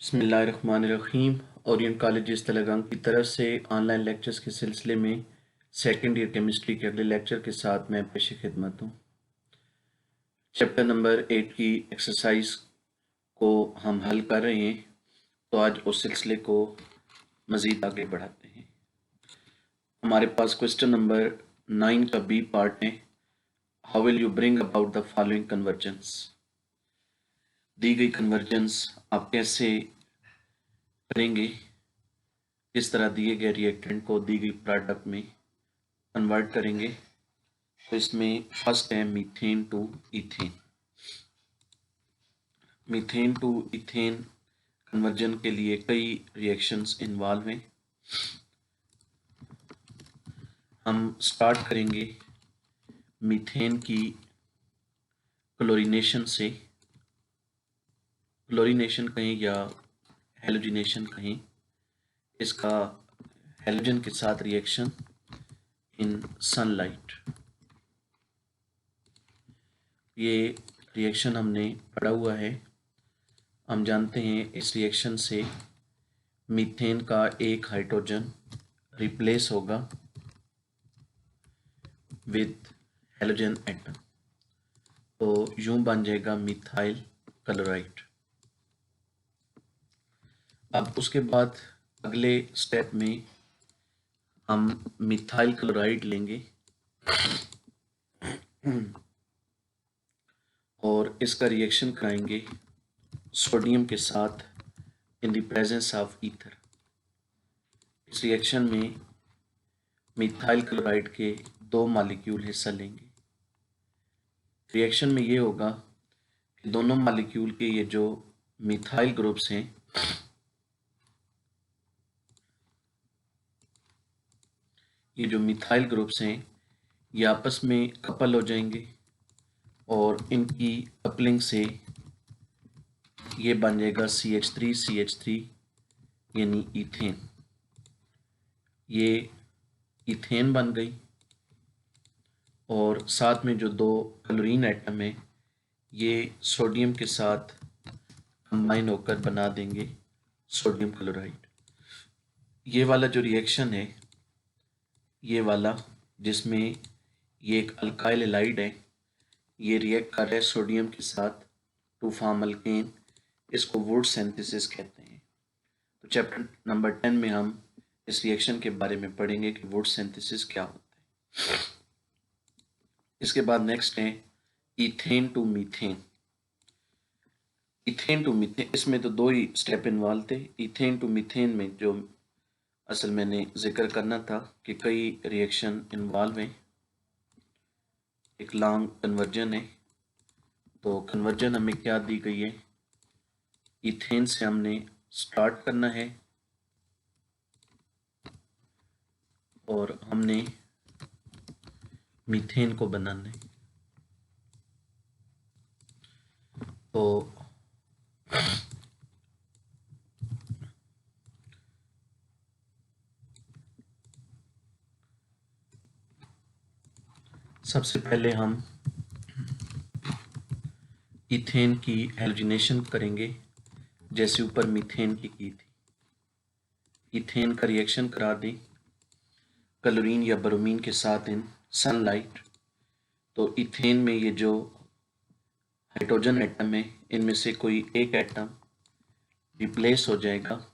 बिस्मिल्लाहिर्रहमानिर्रहीम। Orient college इस्तालगंग की तरफ से ऑनलाइन लेक्चर्स के सिलसिले में सेकेंड ईयर केमिस्ट्री के अगले लेक्चर के साथ मैं पेश खिदमत हूँ। चैप्टर नंबर 8 की एक्सरसाइज को हम हल कर रहे हैं, तो आज उस सिलसिले को मज़ीद आगे बढ़ाते हैं। हमारे पास क्वेश्चन नंबर 9 का बी पार्ट है, how will you bring about the following convergence. दी गई कन्वर्जेंस आप कैसे करेंगे, किस तरह दिए गए रिएक्टेंट को दी गई प्रोडक्ट में कन्वर्ट करेंगे। तो इसमें फर्स्ट है methane to ethane. Methane to ethane conversion के लिए कई रिएक्शंस इन्वॉल्व हैं। हम स्टार्ट करेंगे मीथेन की क्लोरीनेशन से। क्लोरीनेशन कहें या हेलोजिनेशन कहें, इसका हेलोजन के साथ रिएक्शन इन सनलाइट, ये रिएक्शन हमने पढ़ा हुआ है। हम जानते हैं इस रिएक्शन से मीथेन का एक हाइड्रोजन रिप्लेस होगा विद हेलोजन एटम, तो यूं बन जाएगा मिथाइल क्लोराइड। अब उसके बाद अगले स्टेप में हम मिथाइल क्लोराइड लेंगे और इसका रिएक्शन कराएंगे सोडियम के साथ in the presence of ether. इस रिएक्शन में मिथाइल क्लोराइड के 2 मॉलिक्यूल हिस्सा लेंगे। रिएक्शन में ये होगा कि दोनों मॉलिक्यूल के ये जो मिथाइल ग्रुप्स हैं, ये जो मिथाइल ग्रुप्स हैं ये आपस में कपल हो जाएंगे और इनकी कपलिंग से ये बन जाएगा CH3 यानी इथेन। ये इथेन बन गई और साथ में जो 2 क्लोरीन एटम है ये सोडियम के साथ कंबाइन होकर बना देंगे सोडियम क्लोराइड। ये वाला जो रिएक्शन है, ये वाला जिसमें ये एक अल्काइल हैलाइड है, ये रिएक्ट कर रहा है सोडियम के साथ टू फॉर्म अल्केन, इसको वुड सिंथेसिस कहते हैं। तो चैप्टर नंबर 10 में हम इस रिएक्शन के बारे में पढ़ेंगे कि वुड सिंथेसिस क्या होता है। इसके बाद नेक्स्ट है ethane to methane. Ethane to methane, इसमें तो 2 ही स्टेप इन्वॉल्व थे। इथेन टू मीथेन में जो असल मैंने जिक्र करना था कि कई रिएक्शन इन्वॉल्व हैं, एक लॉन्ग कन्वर्जन है। तो कन्वर्जन हमें क्या दी गई है, इथेन से हमने स्टार्ट करना है और हमने मीथेन को बनाना है। तो सबसे पहले हम इथेन की हेलोजिनेशन करेंगे जैसे ऊपर मीथेन की थी। इथेन का रिएक्शन करा दें क्लोरीन या ब्रोमीन के साथ इन सनलाइट। तो इथेन में ये जो हाइड्रोजन एटम है, इनमें से कोई एक एटम रिप्लेस हो जाएगा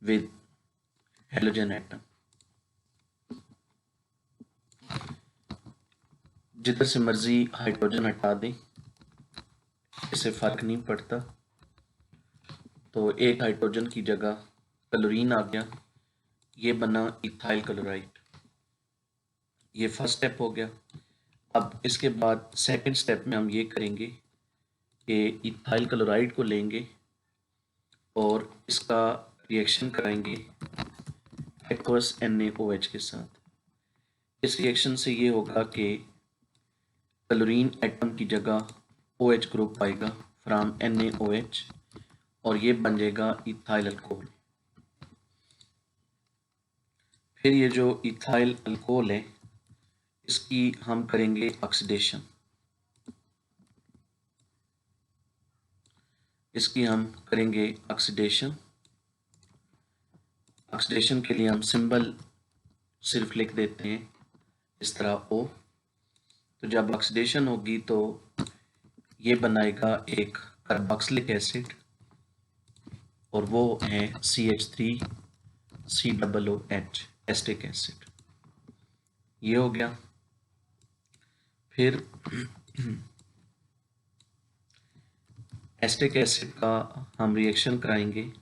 विद हेलोजन एटम। जिधर से मर्जी हाइड्रोजन हटा दें, इससे फर्क नहीं पड़ता। तो एक हाइड्रोजन की जगह क्लोरीन आ गया, ये बना इथाइल क्लोराइड। ये फर्स्ट स्टेप हो गया। अब इसके बाद सेकंड स्टेप में हम ये करेंगे कि इथाइल क्लोराइड को लेंगे और इसका रिएक्शन कराएंगे एक्वस NaOH के साथ। इस रिएक्शन से ये होगा कि क्लोरीन एटम की जगह OH ग्रुप आएगा फ्रॉम NaOH और ये बन जाएगा इथाइल अल्कोहल। फिर ये जो इथाइल अल्कोहल है, इसकी हम करेंगे ऑक्सीडेशन। इसकी हम करेंगे ऑक्सीडेशन। ऑक्सीडेशन के लिए हम सिंबल सिर्फ लिख देते हैं इस तरह O। तो जब ऑक्सीडेशन होगी तो ये बनाएगा एक कार्बोक्सिलिक एसिड और वो है CH3COOH एस्टिक एसिड। ये हो गया। फिर एस्टिक एसिड का हम रिएक्शन कराएंगे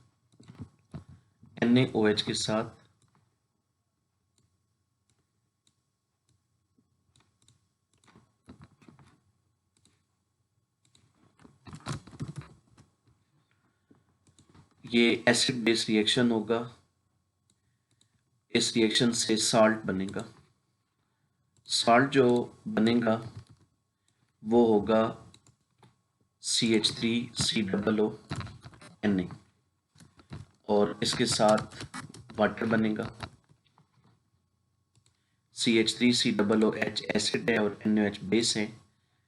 NaOH के साथ। ये एसिड बेस रिएक्शन होगा। इस रिएक्शन से साल्ट बनेगा। साल्ट जो बनेगा वो होगा CH3COO Na और इसके साथ वाटर बनेगा। CH3COOH एसिड है और NaOH बेस है।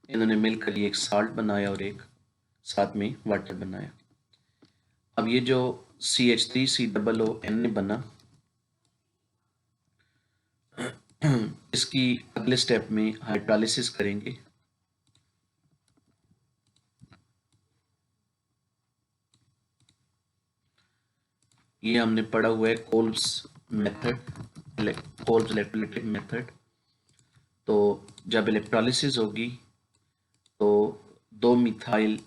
इन्होंने मिलकर ये एक साल्ट बनाया और एक साथ में वाटर बनाया। अब ये जो CH3COONA बना, इसकी अगले स्टेप में हाइड्रोलिसिस करेंगे। ये हमने पढ़ा हुआ है Kolbe's method, Kolbe's electrolytic method. तो जब इलेक्ट्रोलिसिस होगी तो दो मिथाइल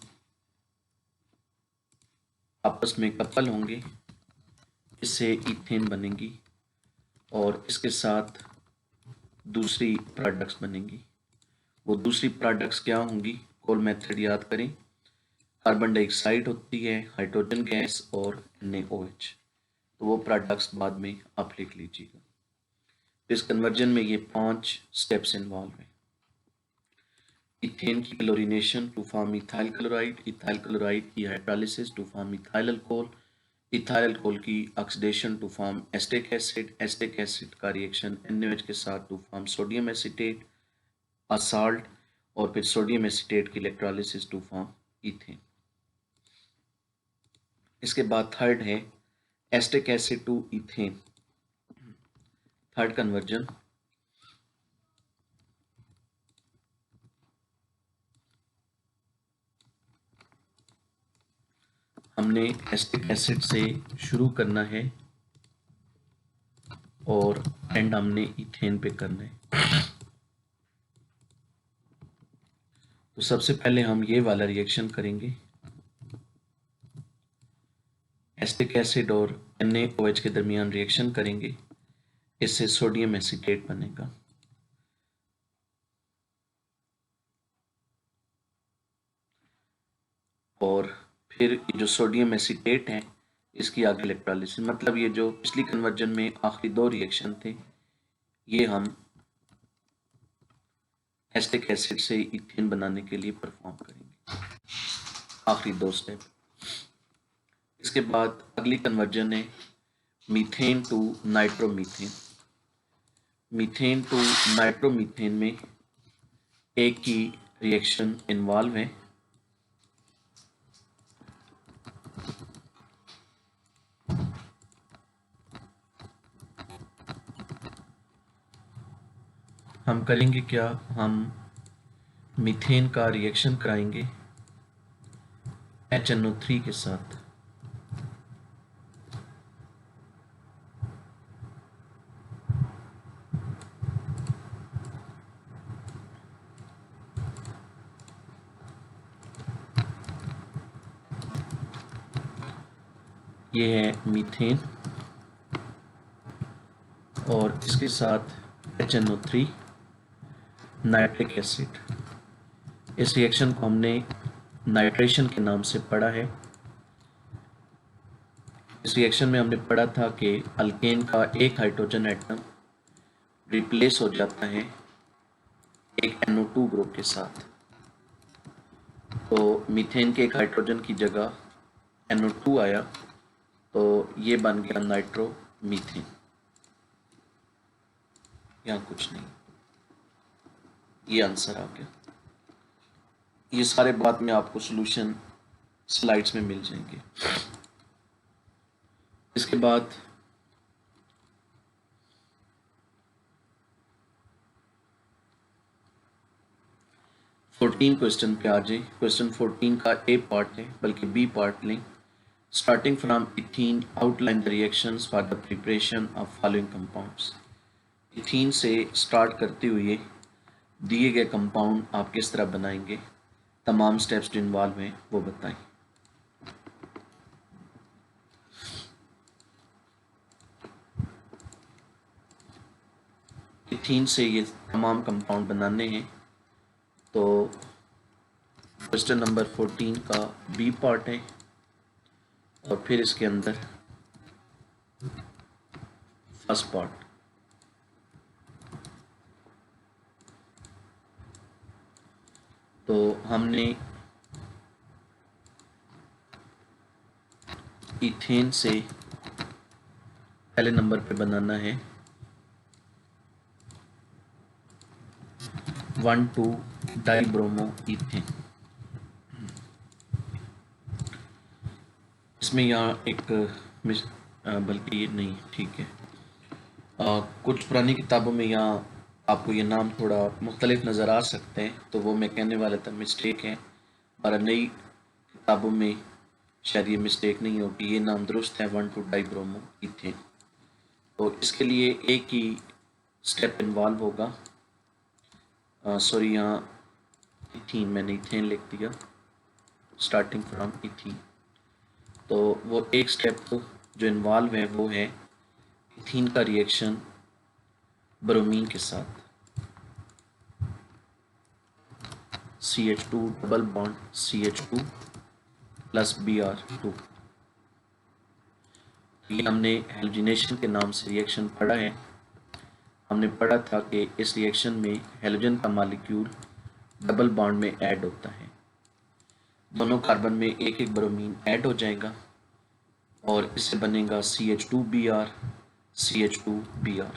आपस में कपल होंगे, इससे इथेन बनेगी और इसके साथ दूसरी प्रोडक्ट्स बनेंगी। वो दूसरी प्रोडक्ट्स क्या होंगी? कोल मेथड याद करें, कार्बन डाइऑक्साइड होती है, हाइड्रोजन गैस और NaOH। तो वो प्रोडक्ट्स बाद में आप लिख लीजिएगा। तो इस कन्वर्जन में ये 5 स्टेप्स इन्वॉल्व हैं। इथेन की chlorination to form ethyl chloride, ethyl chloride की hydrolysis to form ethyl alcohol, ethyl alcohol की oxidation to form acetic acid, acetic acid का रिएक्शन NaOH के साथ to form sodium acetate a salt और फिर sodium acetate की electrolysis to form ethane. इसके बाद थर्ड है acetic acid to ethane, third conversion. हमने एस्टिक एसिड से शुरू करना है और एंड हमने इथेन पे करना है। तो सबसे पहले हम ये वाला रिएक्शन करेंगे, एस्टिक एसिड और NaOH के दरमियान रिएक्शन करेंगे, इससे सोडियम एसीटेट बनेगा। और फिर ये जो सोडियम एसीटेट है इसकी आगे इलेक्ट्रोलिसिस, मतलब ये जो पिछली कन्वर्जन में आखिरी 2 रिएक्शन थे ये हम एस्टिक एसिड से इथेन बनाने के लिए परफॉर्म करेंगे, आखिरी 2 स्टेप। इसके बाद अगली कन्वर्जन है methane to nitromethane. Methane to nitromethane में एक की रिएक्शन इन्वॉल्व है। हम करेंगे क्या, हम मीथेन का रिएक्शन कराएंगे HNO3 के साथ। ये है मीथेन और इसके साथ HNO3 नाइट्रिक एसिड। इस रिएक्शन को हमने नाइट्रेशन के नाम से पढ़ा है। इस रिएक्शन में हमने पढ़ा था कि अल्केन का एक हाइड्रोजन एटम रिप्लेस हो जाता है एक NO2 ग्रुप के साथ। तो मीथेन के एक हाइड्रोजन की जगह NO2 आया तो ये बन गया नाइट्रोमीथेन। यहाँ कुछ नहीं, ये आंसर आ गया। ये सारे बाद में आपको सॉल्यूशन स्लाइड्स में मिल जाएंगे। इसके बाद क्वेश्चन पे आ जाए। क्वेश्चन 14 का ए पार्ट है, बल्कि बी पार्ट लें। Starting from ethene outline the reactions for the preparation of following compounds. Ethene से स्टार्ट करते हुए दिए गए कंपाउंड आप किस तरह बनाएंगे, तमाम स्टेप्स जो इन्वॉल्व हैं वो बताएं। इथीन से ये तमाम कंपाउंड बनाने हैं। तो क्वेश्चन नंबर 14 का बी पार्ट है और फिर इसके अंदर फर्स्ट पार्ट। तो हमने इथेन से पहले नंबर पे बनाना है 1,2-डाइब्रोमो इथेन। इसमें यहाँ एक बल्कि ये नहीं, ठीक है, कुछ पुरानी किताबों में यहाँ आपको ये नाम थोड़ा मुख्तलिफ नज़र आ सकते हैं, तो वो मैं कहने वाला था मिस्टेक है। और नई किताबों में शायद ये मिस्टेक नहीं होगी, ये नाम दुरुस्त है 1,2-डाइब्रोमो इथेन। तो इसके लिए एक ही स्टेप इन्वॉल्व होगा। सॉरी, यहाँ इथीन मैंने इथेन लिख दिया, स्टार्टिंग फ्रॉम इथीन। तो वो एक स्टेप जो इन्वॉल्व है वो है इथीन का रिएक्शन ब्रोमीन के साथ, CH2 double bond CH2 plus Br2। ये हमने हेलोजिनेशन के नाम से रिएक्शन पढ़ा है। हमने पढ़ा था कि इस रिएक्शन में हेलोजन का मॉलिक्यूल डबल बॉन्ड में ऐड होता है, दोनों कार्बन में एक एक ब्रोमीन ऐड हो जाएगा और इससे बनेगा CH2Br CH2Br।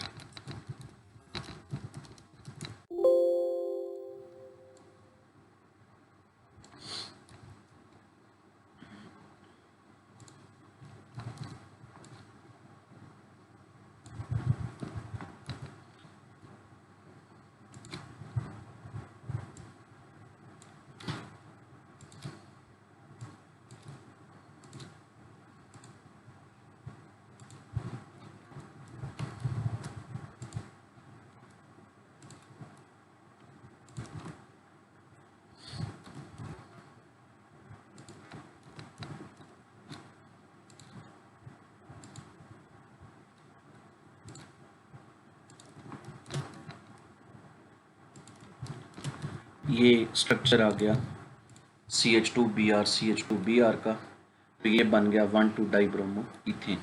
ये स्ट्रक्चर आ गया CH2Br CH2Br का, तो ये बन गया 1,2-डाइब्रोमो इथेन।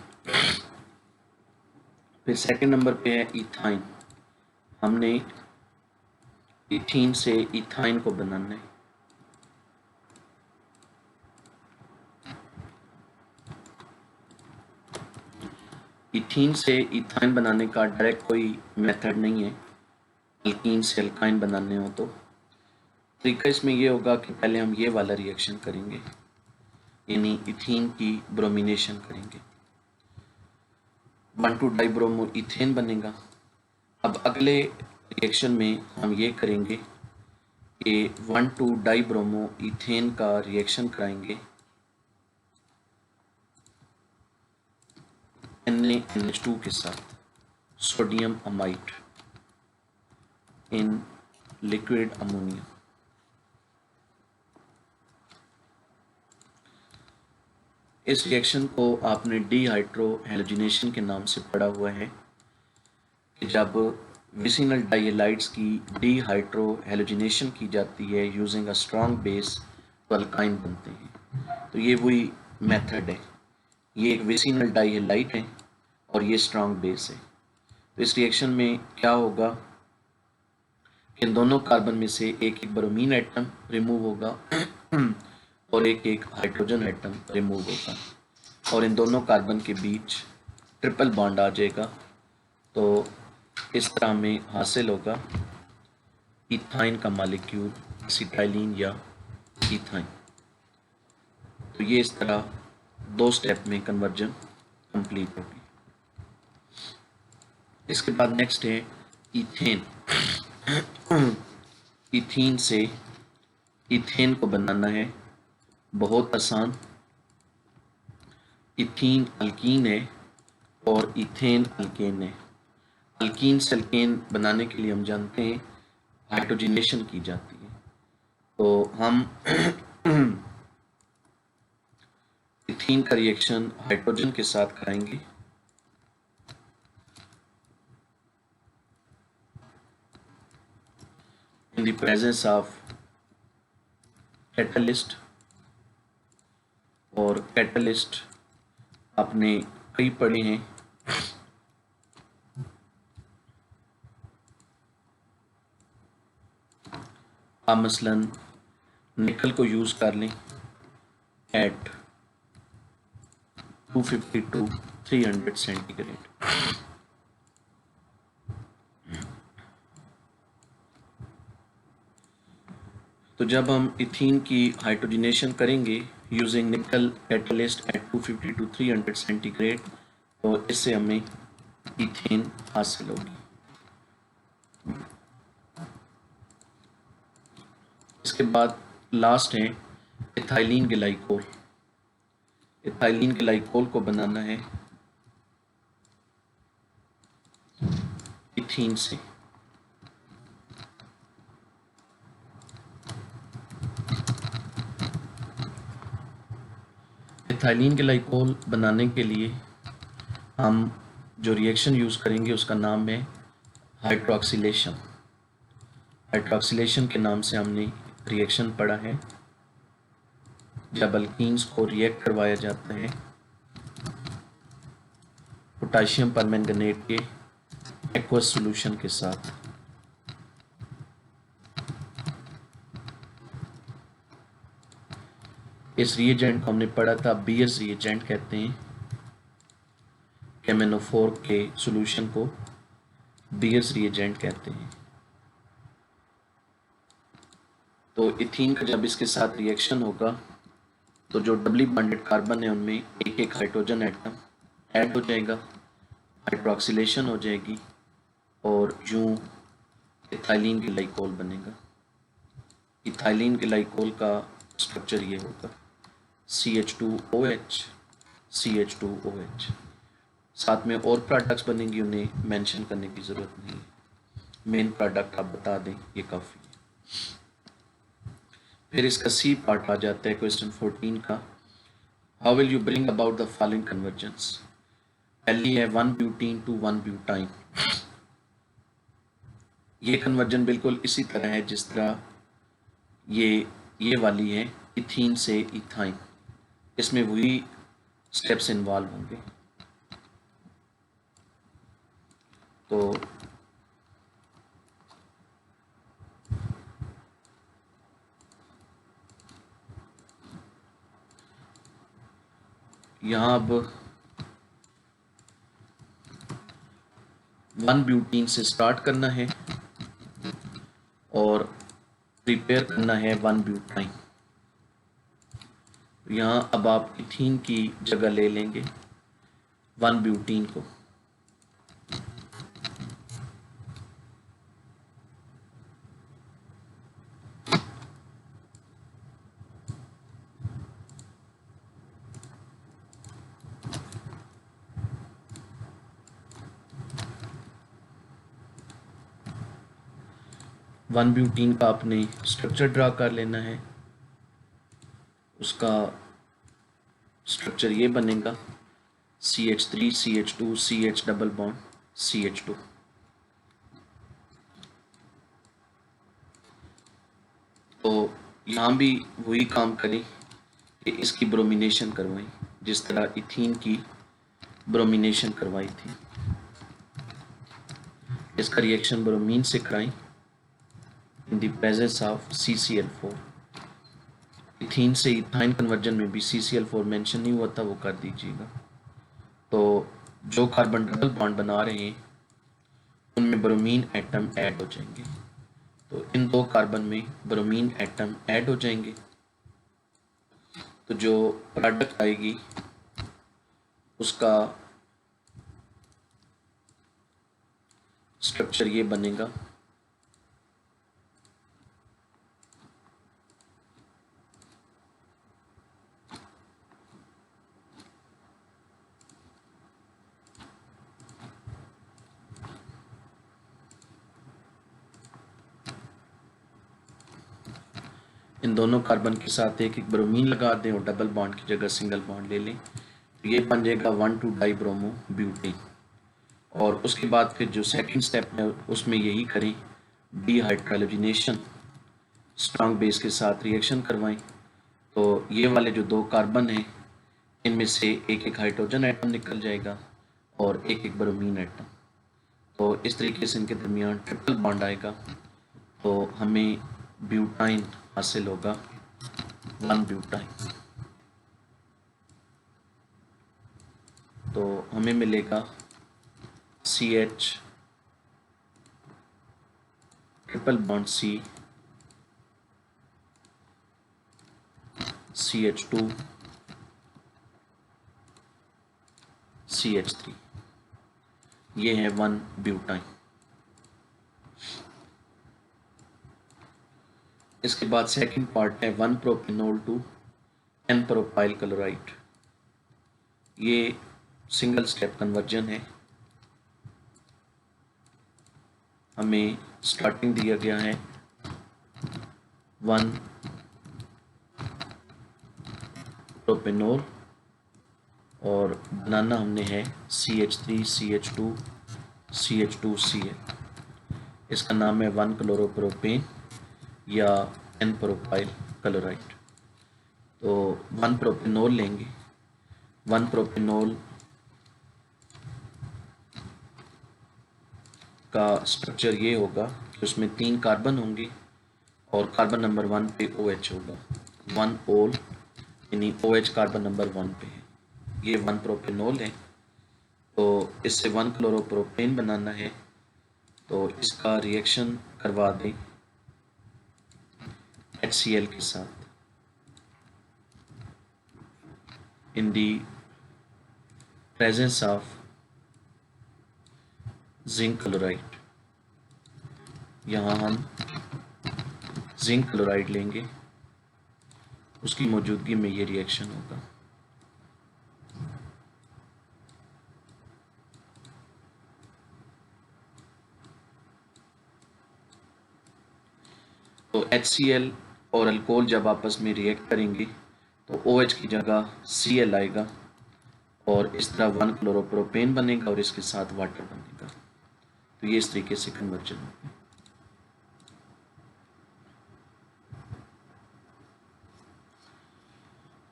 फिर सेकंड नंबर पे है इथाइन। हमने इथीन से इथाइन को बनाना है। इथीन से इथाइन बनाने का डायरेक्ट कोई मेथड नहीं है। अल्कीन से अल्काइन बनाने हो तो तरीका इसमें ये होगा कि पहले हम ये वाला रिएक्शन करेंगे, यानी इथीन की ब्रोमिनेशन करेंगे, 1,2-डाइब्रोमो इथेन बनेगा। अब अगले रिएक्शन में हम ये करेंगे कि 1,2-डाइब्रोमो इथेन का रिएक्शन कराएंगे NaNH2 के साथ, sodium amide in liquid ammonia. इस रिएक्शन को आपने डीहाइड्रो हेलोजिनेशन के नाम से पढ़ा हुआ है कि जब विसिनल डाइहैलाइड्स की डीहाइड्रो हेलोजिनेशन की जाती है यूजिंग अ स्ट्रॉन्ग बेस, तो अल्काइन बनते हैं। तो ये वही मेथड है। ये एक विसिनल डाइहैलाइड है और ये स्ट्रॉन्ग बेस है। तो इस रिएक्शन में क्या होगा कि इन दोनों कार्बन में से एक एक ब्रोमीन एटम रिमूव होगा और एक एक हाइड्रोजन एटम रिमूव होगा और इन दोनों कार्बन के बीच ट्रिपल बॉन्ड आ जाएगा। तो इस तरह में हासिल होगा इथाइन का मॉलिक्यूल, एसिटाइलिन या इथाइन। तो ये इस तरह 2 स्टेप में कन्वर्जन कंप्लीट होगी। इसके बाद नेक्स्ट है इथेन। इथीन से इथेन को बनाना है, बहुत आसान। इथीन अल्कीन है और इथेन अल्केन है। अल्कीन से अल्केन बनाने के लिए हम जानते हैं हाइड्रोजनेशन की जाती है। तो हम इथीन का रिएक्शन हाइड्रोजन के साथ कराएंगे। In the presence of catalyst, और कैटलिस्ट आपने कई पढ़े हैं। आप मसलन निकल को यूज कर लें एट 250 to 300 सेंटीग्रेड। तो जब हम इथीन की हाइड्रोजनेशन करेंगे यूजिंग निकल कैटलिस्ट एट 250 to 300 सेंटीग्रेड, तो इससे हमें इथेन हासिल होगी। इसके बाद लास्ट है इथाइलिन ग्लाइकोल। इथाइलिन ग्लाइकोल को बनाना है इथीन से। इथाइलिन ग्लाइकोल बनाने के लिए हम जो रिएक्शन यूज करेंगे उसका नाम है हाइड्रोक्सिलेशन। हाइड्रोक्सिलेशन के नाम से हमने रिएक्शन पढ़ा है जब अल्कीन्स को रिएक्ट करवाया जाता है पोटाशियम परमैंगनेट के एक्वस सॉल्यूशन के साथ। इस रिएजेंट को हमने पढ़ा था बीयर्स रिएजेंट कहते हैं। केमेनोफोर के सॉल्यूशन को बीयर्स रिएजेंट कहते हैं। तो इथीन का जब इसके साथ रिएक्शन होगा तो जो डबली बॉन्डेड कार्बन है उनमें एक एक हाइड्रोजन एटम ऐड हो जाएगा, हाइड्रोक्सिलेशन हो जाएगी और यूं इथाइलिन ग्लाइकोल बनेगा। इथाइलिन ग्लाइकोल का स्ट्रक्चर ये होगा CH2OH CH2OH। साथ में और प्रोडक्ट्स बनेंगी, उन्हें मेंशन करने की ज़रूरत नहीं है। मेन प्रोडक्ट आप बता दें, ये काफ़ी है। फिर इसका सी पार्ट आ जाता है क्वेश्चन 14 का। How will you bring about the following convergence. पहली है 1 ब्यूटीन टू 1 ब्यूटाइन। ये कन्वर्जन बिल्कुल इसी तरह है जिस तरह ये वाली है इथीन से इथाइन। इसमें वही स्टेप्स इन्वॉल्व होंगे। तो यहाँ अब 1 ब्यूटीन से स्टार्ट करना है और प्रिपेयर करना है 1 ब्यूटाइन। यहाँ अब आप इथीन की जगह ले लेंगे 1 ब्यूटीन को। वन ब्यूटीन का आपने स्ट्रक्चर ड्रा कर लेना है। उसका स्ट्रक्चर ये बनेगा CH3 CH2 CH double bond CH2। तो यहाँ भी वही काम करें कि इसकी ब्रोमिनेशन करवाएं जिस तरह इथीन की ब्रोमिनेशन करवाई थी। इसका रिएक्शन ब्रोमीन से कराएं in the presence of CCl4। Ethene से इथाइन कन्वर्जन में भी CCl4 मेंशन नहीं हुआ था, वो कर दीजिएगा। तो जो कार्बन डबल बॉन्ड बना रहे हैं उनमें ब्रोमीन एटम ऐड हो जाएंगे। तो इन 2 कार्बन में ब्रोमीन एटम ऐड हो जाएंगे तो जो प्रोडक्ट आएगी उसका स्ट्रक्चर ये बनेगा। इन दोनों कार्बन के साथ एक एक ब्रोमीन लगा दें और डबल बॉन्ड की जगह सिंगल बॉन्ड ले लें, तो ये बन जाएगा 1,2-डाइब्रोमो ब्यूटेन। और उसके बाद फिर जो सेकंड स्टेप है उसमें यही करें, डिहाइड्रोजनेशन, स्ट्रॉन्ग बेस के साथ रिएक्शन करवाएं। तो ये वाले जो दो कार्बन हैं इनमें से एक एक हाइड्रोजन एटम निकल जाएगा और एक एक ब्रोमीन एटम। तो इस तरीके से इनके दरमियान ट्रिपल बॉन्ड आएगा, तो हमें ब्यूटाइन हासिल होगा, 1 ब्यूटाइन। तो हमें मिलेगा CH triple bond C, CH2 CH3, ये है 1 ब्यूटाइन। इसके बाद सेकंड पार्ट है 1 propanol to N propyl chloride. ये सिंगल स्टेप कन्वर्जन है। हमें स्टार्टिंग दिया गया है 1 प्रोपेनॉल और बनाना हमने है CH3 CH2 CH2 Cl। इसका नाम है 1 क्लोरोप्रोपेन या N प्रोपाइल क्लोराइड। तो 1 प्रोपेनॉल लेंगे। 1 प्रोपेनॉल का स्ट्रक्चर ये होगा कि उसमें 3 कार्बन होंगे और कार्बन नंबर 1 पे OH होगा। 1 ओल यानी OH कार्बन नंबर 1 पे है। ये 1 प्रोपेनॉल है। तो इससे 1 क्लोरोप्रोपेन बनाना है, तो इसका रिएक्शन करवा दें HCl के साथ in the presence of zinc chloride. यहाँ हम जिंक क्लोराइड लेंगे, उसकी मौजूदगी में ये रिएक्शन होगा। तो HCl और अल्कोहल जब आपस में रिएक्ट करेंगे तो OH की जगह Cl आएगा और इस तरह 1 क्लोरोप्रोपेन बनेगा और इसके साथ वाटर बनेगा। तो ये इस तरीके से कन्वर्जन होगा।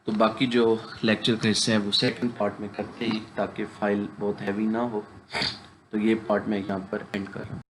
तो बाकी जो लेक्चर का हिस्सा है वो सेकंड पार्ट में करते हैं ताकि फाइल बहुत हैवी ना हो। तो ये पार्ट मैं यहाँ पर एंड कर रहा हूँ।